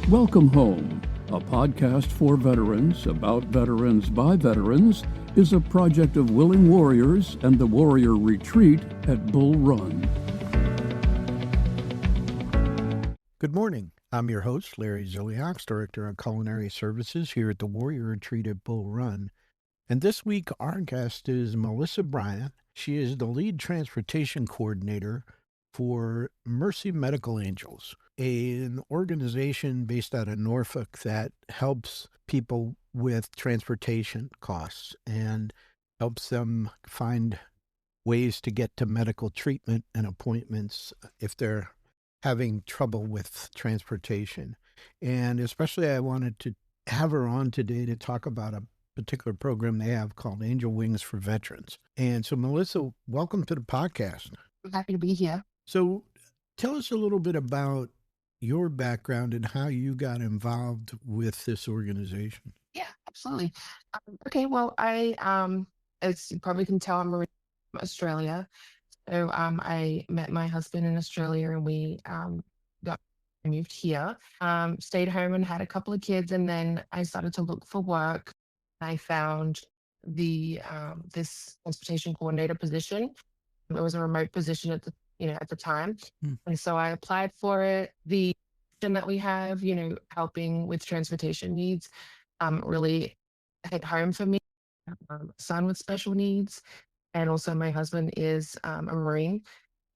Welcome Home, a podcast for veterans about veterans by veterans, is a project of Willing Warriors and the Warrior Retreat at Bull Run. Good morning. I'm your host, Larry Zoliax, Director of Culinary Services here at the Warrior Retreat at Bull Run. And this week, our guest is Melissa Bryant. She is the lead transportation coordinator for Mercy Medical Angels, an organization based out of Norfolk that helps people with transportation costs and helps them find ways to get to medical treatment and appointments if they're having trouble with transportation. And especially I wanted to have her on today to talk about a particular program they have called Angel Wings for Veterans. And so, Melissa, welcome to the podcast. I'm happy to be here. So tell us a little bit about your background and how you got involved with this organization. Yeah, absolutely. Okay, well, as you probably can tell, I'm originally from Australia. So I met my husband in Australia, and we moved here, stayed home and had a couple of kids, and then I started to look for work. I found this transportation coordinator position. It was a remote position at the time, and so I applied for it. The position that we have, helping with transportation needs, really hit home for me. Son with special needs, and also my husband is a Marine.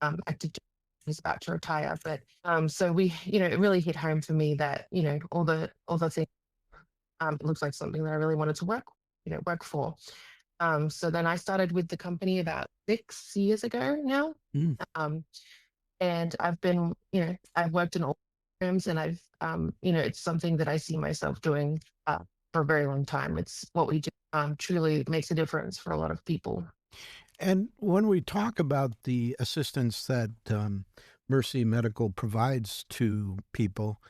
Active duty. He's about to retire, but so we, it really hit home for me that all the things. It looks like something that I really wanted to work for. So then I started with the company about 6 years ago now. And I've been, I've worked in all programs, and I've, it's something that I see myself doing for a very long time. It's what we do truly makes a difference for a lot of people. And when we talk about the assistance that Mercy Medical provides to people,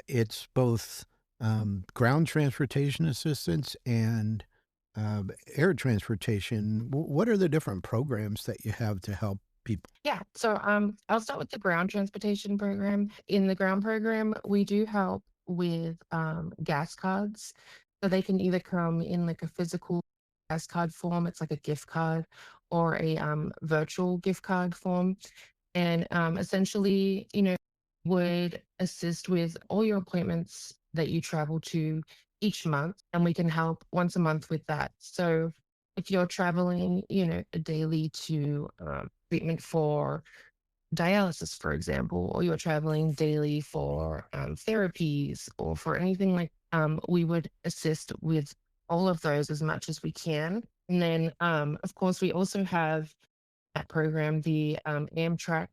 it's both ground transportation assistance and air transportation. What are the different programs that you have to help people? Yeah, so I'll start with the ground transportation program. In the ground program, we do help with gas cards. So they can either come in like a physical gas card form, it's like a gift card, or a virtual gift card form. And essentially, would assist with all your appointments that you travel to each month, and we can help once a month with that. So if you're traveling, daily to treatment for dialysis, for example, or you're traveling daily for therapies or for anything like, we would assist with all of those as much as we can. And then, of course, we also have that program, the Amtrak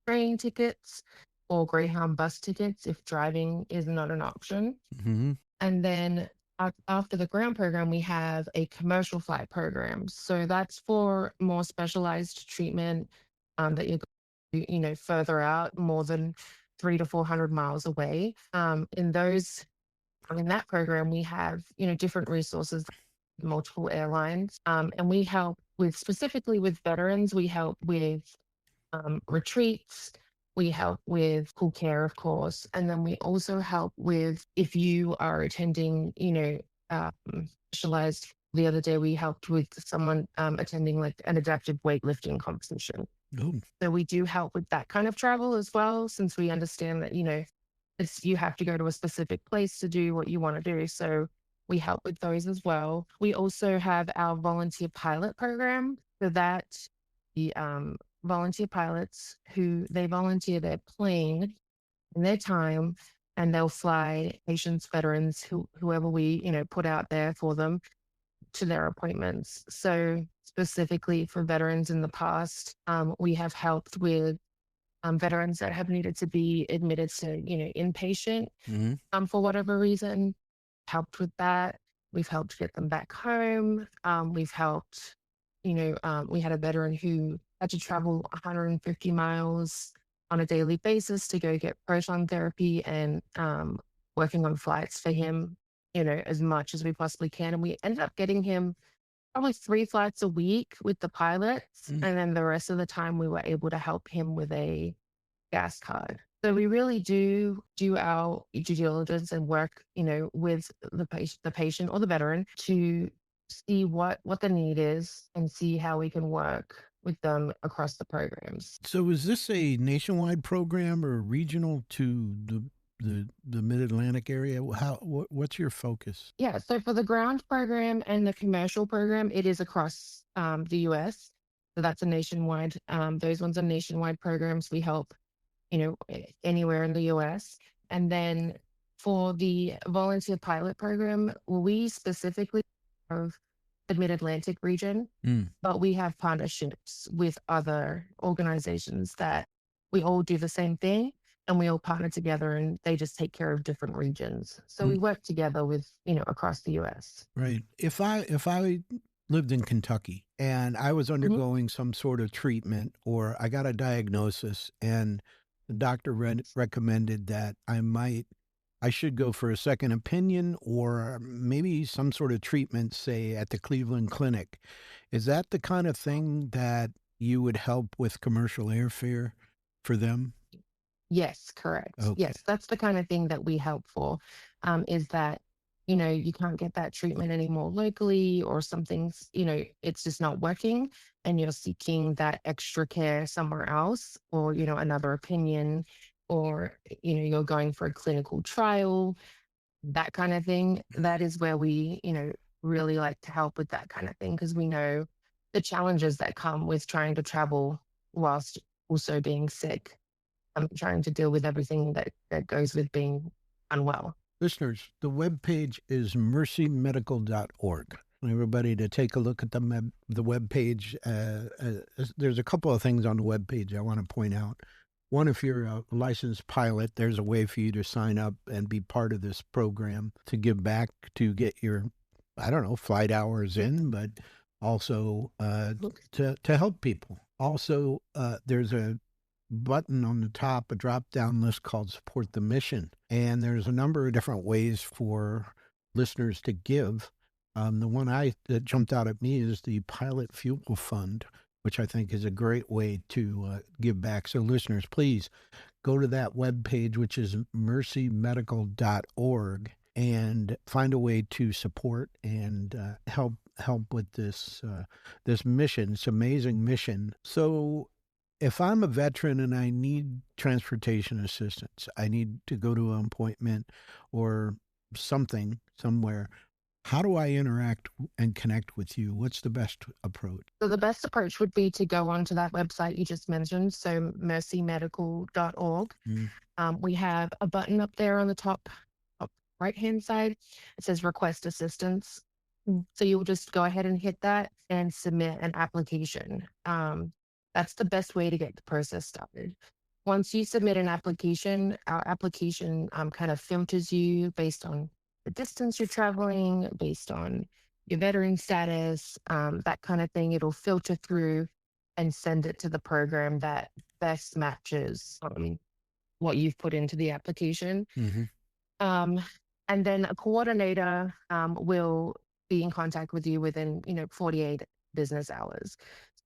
train tickets or Greyhound bus tickets if driving is not an option. Mm-hmm. And then after the ground program, we have a commercial flight program. So that's for more specialized treatment that you're going further out, more than 300 to 400 miles away. In that program, we have, different resources, multiple airlines, and we help specifically with veterans. We help with retreats. We help with cool care, of course. And then we also help with if you are attending, specialized. The other day, we helped with someone attending like an adaptive weightlifting competition. Oh. So we do help with that kind of travel as well, since we understand that, you have to go to a specific place to do what you want to do. So we help with those as well. We also have our volunteer pilot program. So that the volunteer pilots they volunteer their plane and their time, and they'll fly patients, veterans, whoever we, put out there for them to their appointments. So specifically for veterans in the past, we have helped with veterans that have needed to be admitted to, inpatient for whatever reason, helped with that. We've helped get them back home. We've helped, we had a veteran who had to travel 150 miles on a daily basis to go get proton therapy, and working on flights for him, as much as we possibly can. And we ended up getting him probably 3 flights a week with the pilots. And then the rest of the time we were able to help him with a gas card. So we really do our due diligence and work, with the patient or the veteran to see what the need is and see how we can work with them across the programs. So is this a nationwide program or regional to the Mid Atlantic area? What's your focus? Yeah, so for the ground program and the commercial program, it is across the US. So that's a nationwide, those ones are nationwide programs. We help, anywhere in the US. And then for the volunteer pilot program, we specifically have the Mid Atlantic region, Mm, but we have partnerships with other organizations that we all do the same thing and we all partner together and they just take care of different regions. So mm, we work together with, across the US. right. If I lived in Kentucky and I was Mhm. undergoing some sort of treatment or I got a diagnosis and the doctor recommended that I should go for a second opinion or maybe some sort of treatment, say at the Cleveland Clinic. Is that the kind of thing that you would help with commercial airfare for them? Yes, correct. Okay. Yes, that's the kind of thing that we help for. Is that, you can't get that treatment anymore locally, or something's, it's just not working, and you're seeking that extra care somewhere else, or, another opinion, or, you're going for a clinical trial, that kind of thing. That is where we, really like to help with that kind of thing because we know the challenges that come with trying to travel whilst also being sick. I'm trying to deal with everything that goes with being unwell. Listeners, the webpage is mercymedical.org. I want everybody to take a look at the webpage. There's a couple of things on the webpage I want to point out. One, if you're a licensed pilot, there's a way for you to sign up and be part of this program to give back to get your, I don't know, flight hours in, but also to help people. Also, there's a button on the top, a drop down list called Support the Mission. And there's a number of different ways for listeners to give. The one that jumped out at me is the Pilot Fuel Fund, which I think is a great way to give back. So, listeners, please go to that webpage, which is mercymedical.org, and find a way to support and help with this mission. It's an amazing mission. So, if I'm a veteran and I need transportation assistance, I need to go to an appointment or something somewhere, how do I interact and connect with you? What's the best approach? So the best approach would be to go onto that website you just mentioned, so mercymedical.org. Mm, We have a button up there on the top right-hand side. It says request assistance. So you'll just go ahead and hit that and submit an application. That's the best way to get the process started. Once you submit an application, our application kind of filters you based on the distance you're traveling, based on your veteran status, that kind of thing. It'll filter through and send it to the program that best matches what you've put into the application. hmm Um, and then a coordinator will be in contact with you within 48 business hours.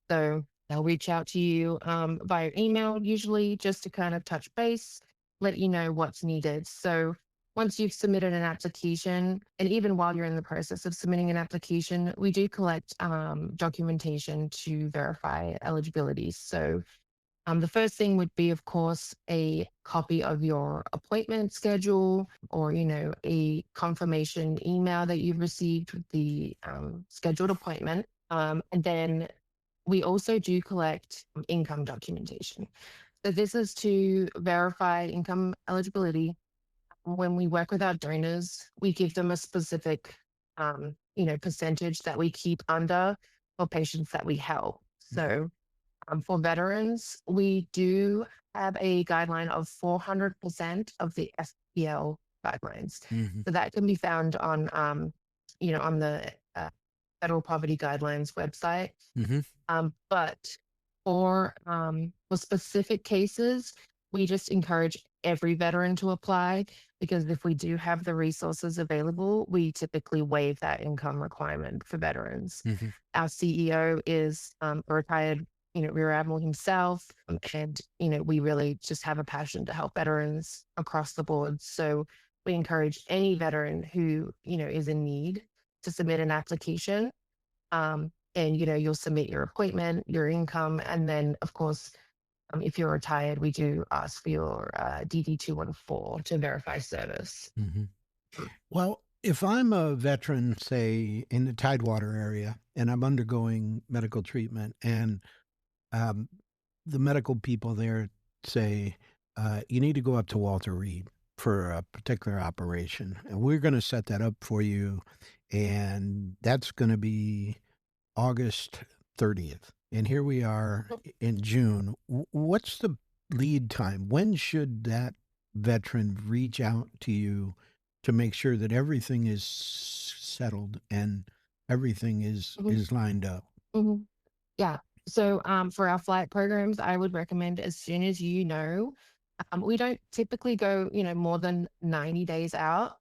So they'll reach out to you via email, usually just to kind of touch base, let you know what's needed. So once you've submitted an application, and even while you're in the process of submitting an application, we do collect documentation to verify eligibility. So the first thing would be, of course, a copy of your appointment schedule, or, a confirmation email that you've received with the scheduled appointment. And then we also do collect income documentation. So this is to verify income eligibility. When we work with our donors, we give them a specific, percentage that we keep under for patients that we help. So for veterans, we do have a guideline of 400% of the FPL guidelines. hmm So that can be found on the Federal Poverty Guidelines website. hmm But for specific cases, we just encourage every veteran to apply, because if we do have the resources available, we typically waive that income requirement for veterans. hmm Our CEO is a retired Rear Admiral himself. And, we really just have a passion to help veterans across the board. So we encourage any veteran who, is in need to submit an application. And, you'll submit your appointment, your income, and then, of course, if you're retired, we do ask for your DD 214 to verify service. Mm-hmm. Well, if I'm a veteran, say in the Tidewater area, and I'm undergoing medical treatment, and the medical people there say, you need to go up to Walter Reed for a particular operation, and we're going to set that up for you, and that's going to be August 30th. And here we are in June. What's the lead time? When should that veteran reach out to you to make sure that everything is settled and everything is lined up? Mm-hmm. Yeah. So for our flight programs, I would recommend as soon as we don't typically go, more than 90 days out.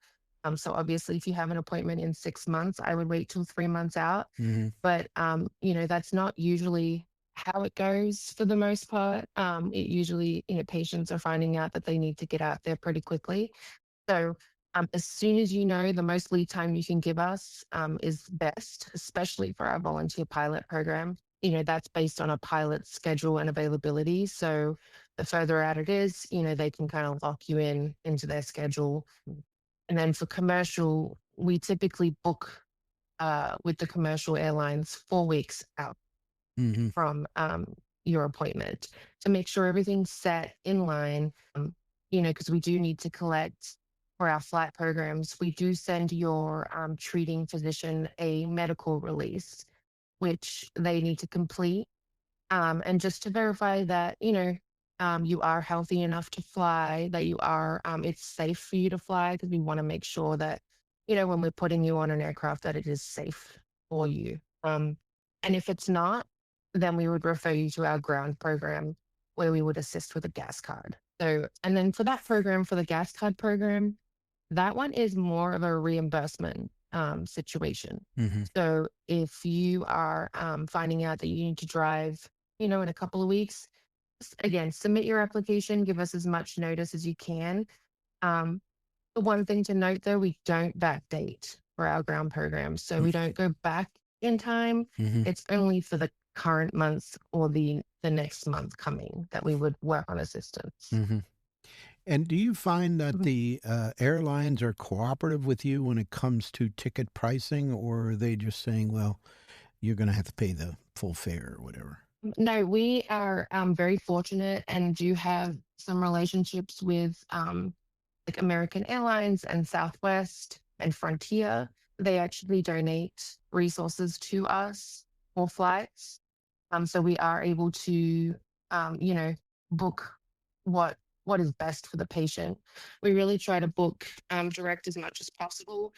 So obviously, if you have an appointment in 6 months, I would wait till 3 months out. Mm-hmm. But that's not usually how it goes for the most part. It usually, patients are finding out that they need to get out there pretty quickly. So as soon as the most lead time you can give us is best, especially for our volunteer pilot program. That's based on a pilot's schedule and availability. So the further out it is, they can kind of lock you into their schedule. And then for commercial, we typically book with the commercial airlines 4 weeks out from your appointment to make sure everything's set in line. Because we do need to collect for our flight programs. We do send your treating physician a medical release, which they need to complete. And just to verify that, you are healthy enough to fly, that it's safe for you to fly, because we want to make sure that, when we're putting you on an aircraft, that it is safe for you. And if it's not, then we would refer you to our ground program where we would assist with a gas card. So, and then for that program, for the gas card program, that one is more of a reimbursement situation. Mm-hmm. So if you are finding out that you need to drive, in a couple of weeks, again, submit your application, give us as much notice as you can. The one thing to note, though, we don't backdate for our ground program. So we don't go back in time. Mm-hmm. It's only for the current month or the next month coming that we would work on assistance. Mm-hmm. And do you find that the airlines are cooperative with you when it comes to ticket pricing, or are they just saying, well, you're going to have to pay the full fare or whatever? No, we are very fortunate and do have some relationships with like American Airlines and Southwest and Frontier. They actually donate resources to us for flights. So we are able to, book what is best for the patient. We really try to book direct as much as possible,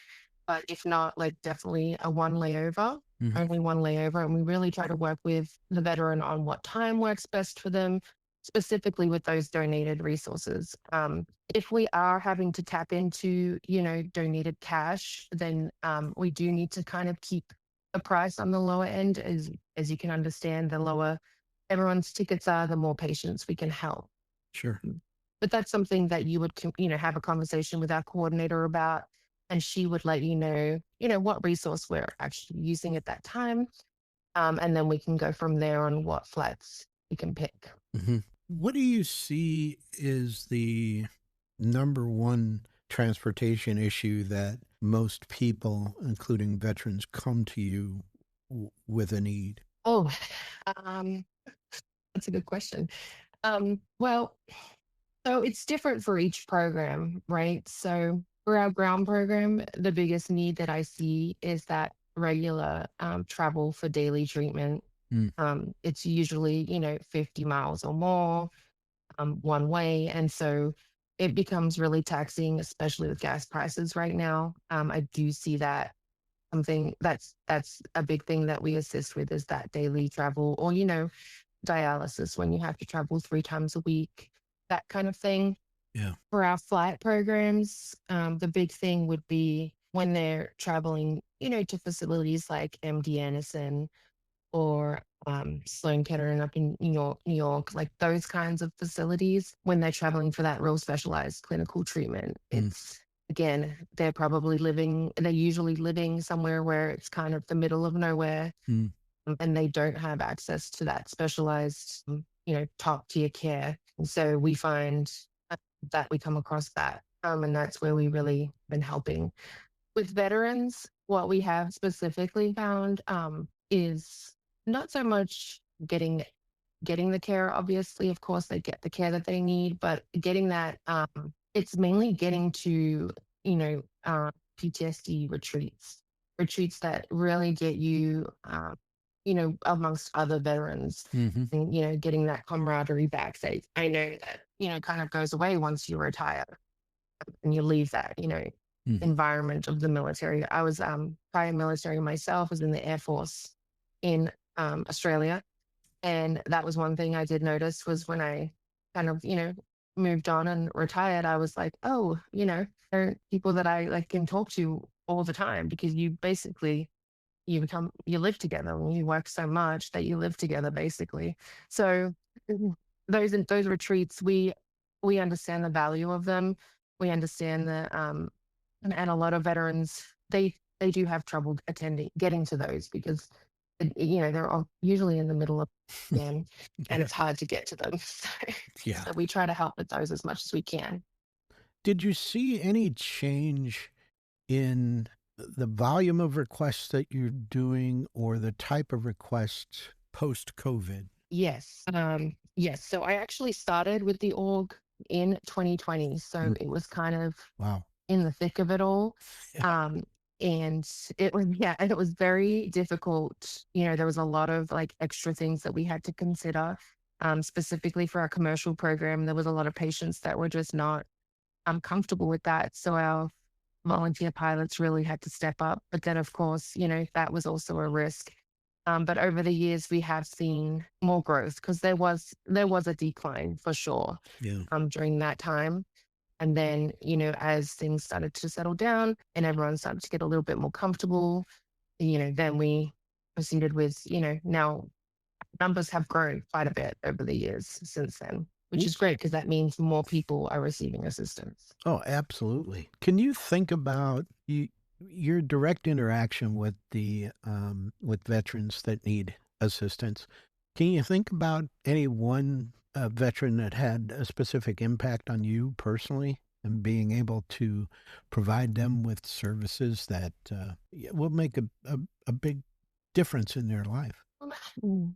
but if not, like definitely only one layover. And we really try to work with the veteran on what time works best for them, specifically with those donated resources. If we are having to tap into, donated cash, then we do need to kind of keep the price on the lower end. As you can understand, the lower everyone's tickets are, the more patients we can help. Sure. But that's something that you would, have a conversation with our coordinator about, and she would let you know, what resource we're actually using at that time. And then we can go from there on what flights you can pick. Mm-hmm. What do you see is the number one transportation issue that most people, including veterans, come to you with a need? Oh, that's a good question. Well, so it's different for each program, right? So for our ground program, the biggest need that I see is that regular travel for daily treatment. It's usually, 50 miles or more one way. And so it becomes really taxing, especially with gas prices right now. I do see that something that's a big thing that we assist with is that daily travel, or, dialysis when you have to travel 3 times a week, that kind of thing. Yeah. For our flight programs, the big thing would be when they're traveling, to facilities like MD Anderson or Sloan Kettering up in New York, like those kinds of facilities, when they're traveling for that real specialized clinical treatment, it's again, they're usually living somewhere where it's kind of the middle of nowhere, Mm. and they don't have access to that specialized, top tier care. And so we find that we come across that. And that's where we really been helping. With veterans, what we have specifically found is not so much getting the care. Obviously, of course, they get the care that they need, but getting that, it's mainly getting to, PTSD retreats that really get you, amongst other veterans, Hmm. and, getting that camaraderie back. That I know that, kind of goes away once you retire and you leave that, Hmm. environment of the military. I was prior military myself, was in the Air Force in Australia. And that was one thing I did notice was when I kind of, moved on and retired, I was like, oh, there are people that I like can talk to all the time, because you basically you live together and you work so much that you live together basically. So those retreats, we understand the value of them. We understand the and a lot of veterans, they do have trouble getting to those, because they're all usually in the middle of game, and Yeah. it's hard to get to them. So, Yeah. so we try to help with those as much as we can. Did you see any change in the volume of requests that you're doing or the type of requests post COVID? Yes. Yes. So I actually started with the org in 2020. So Mm. it was kind of Wow. in the thick of it all. Yeah. Um, and it was, yeah, and it was very difficult. There was a lot of like extra things that we had to consider. Specifically for our commercial program, there was a lot of patients that were just not comfortable with that. So our volunteer pilots really had to step up. But then, of course, that was also a risk. But over the years, we have seen more growth, because there was a decline for sure Yeah. during that time. And then, as things started to settle down and everyone started to get a little bit more comfortable, then we proceeded with, now numbers have grown quite a bit over the years since then, which is great, because that means more people are receiving assistance. Oh, absolutely. Can you think about your direct interaction with the with veterans that need assistance? Can you think about any one veteran that had a specific impact on you personally and being able to provide them with services that will make a big difference in their life? Mm.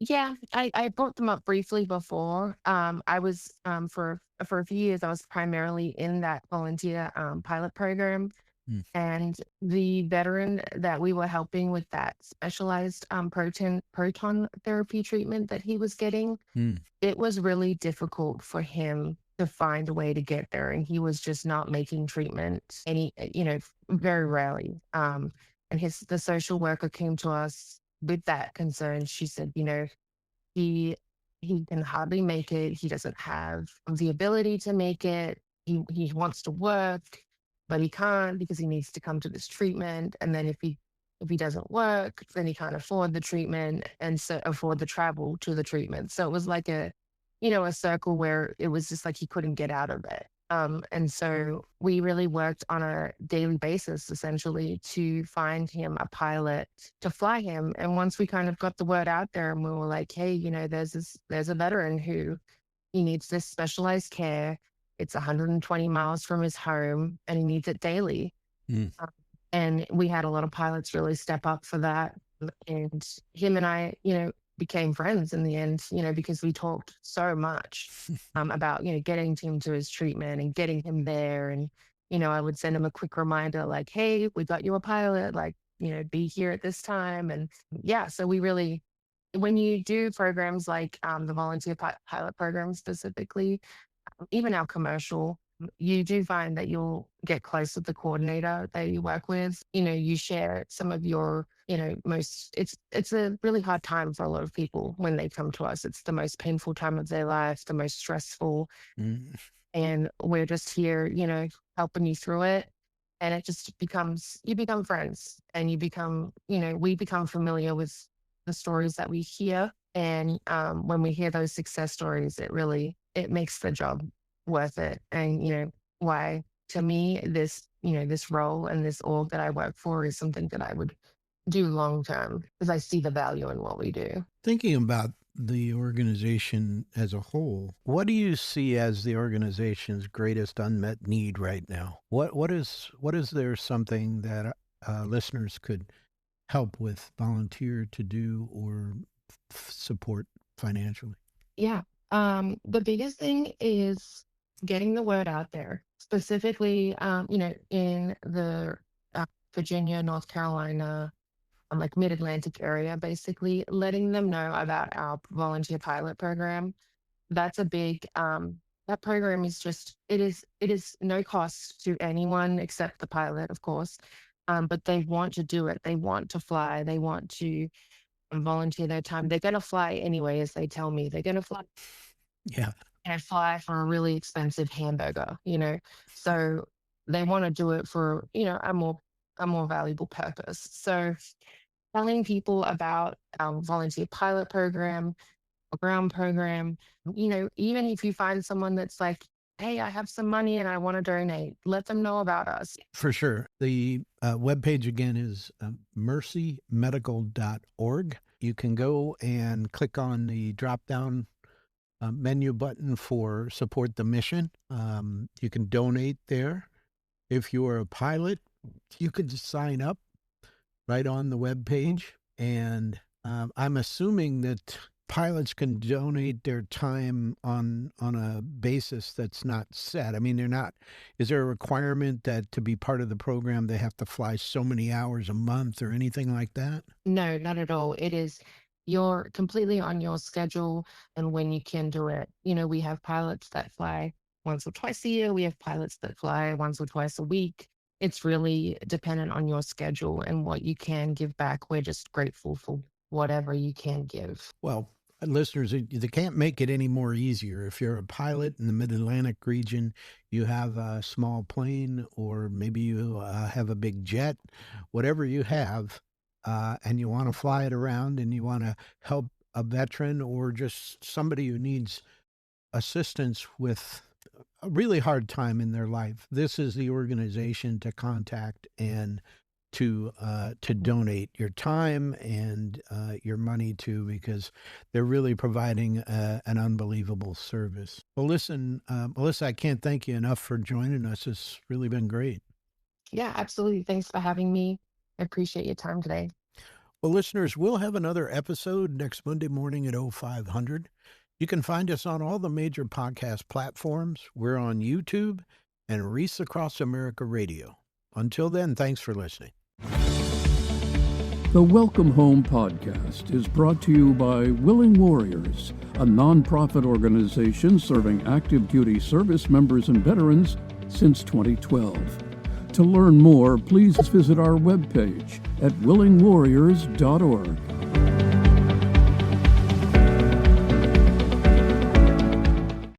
Yeah, I brought them up briefly before. I was for a few years, I was primarily in that volunteer pilot program. Mm. And the veteran that we were helping with that specialized proton therapy treatment that he was getting, Mm. it was really difficult for him to find a way to get there, and he was just not making treatment very rarely. And the social worker came to us with that concern. She said, he he can hardly make it. He doesn't have the ability to make it. He wants to work, but he can't, because he needs to come to this treatment. And then if he doesn't work, then he can't afford the treatment, and so afford the travel to the treatment. So it was like a circle where it was just like he couldn't get out of it. And so we really worked on a daily basis, essentially, to find him a pilot to fly him. And once we kind of got the word out there, and we were like, hey, there's a veteran who he needs this specialized care. It's 120 miles from his home, and he needs it daily. Mm. And we had a lot of pilots really step up for that. And him and I, became friends in the end, because we talked so much about, getting him to his treatment and getting him there. And, I would send him a quick reminder like, hey, we got you a pilot, like, be here at this time. And yeah, so we really, when you do programs like the volunteer pilot program specifically, even our commercial, you do find that you'll get close with the coordinator that you work with. You share some of your, it's a really hard time for a lot of people when they come to us. It's the most painful time of their life, the most stressful. Mm. And we're just here, helping you through it. And it just you become friends, and we become familiar with the stories that we hear. And when we hear those success stories, it makes the job worth it. And, why to me, this role and this org that I work for is something that I would do long term because I see the value in what we do. Thinking about the organization as a whole, what do you see as the organization's greatest unmet need right now? What is there something that listeners could help with, volunteer to do, or support financially? Yeah. The biggest thing is getting the word out there, specifically, in the Virginia, North Carolina, like mid-Atlantic area, basically letting them know about our volunteer pilot program. That's a big, that program is it is no cost to anyone except the pilot, of course. But they want to do it. They want to fly. They want to volunteer their time. They're going to fly anyway, as they tell me. They're going to fly Yeah. and fly for a really expensive hamburger. So they want to do it for, a more valuable purpose. So telling people about our volunteer pilot program, a ground program, even if you find someone that's like, hey, I have some money and I want to donate, let them know about us. For sure. The webpage again is mercymedical.org. You can go and click on the drop-down menu button for support the mission. You can donate there. If you are a pilot, you can just sign up right on the webpage. And I'm assuming that pilots can donate their time on a basis that's not set. I mean, is there a requirement that to be part of the program, they have to fly so many hours a month or anything like that? No, not at all. You're completely on your schedule and when you can do it. We have pilots that fly once or twice a year. We have pilots that fly once or twice a week. It's really dependent on your schedule and what you can give back. We're just grateful for whatever you can give. Well, listeners, they can't make it any more easier. If you're a pilot in the Mid-Atlantic region, you have a small plane, or maybe you have a big jet, whatever you have, and you want to fly it around and you want to help a veteran or just somebody who needs assistance with a really hard time in their life, this is the organization to contact and to donate your time and your money to, because they're really providing an unbelievable service. Well, listen, Melissa, I can't thank you enough for joining us. It's really been great. Yeah, absolutely. Thanks for having me. I appreciate your time today. Well, listeners, we'll have another episode next Monday morning at 0500. You can find us on all the major podcast platforms. We're on YouTube and Reese Across America Radio. Until then, thanks for listening. The Welcome Home podcast is brought to you by Willing Warriors, a nonprofit organization serving active duty service members and veterans since 2012. To learn more, please visit our webpage at willingwarriors.org.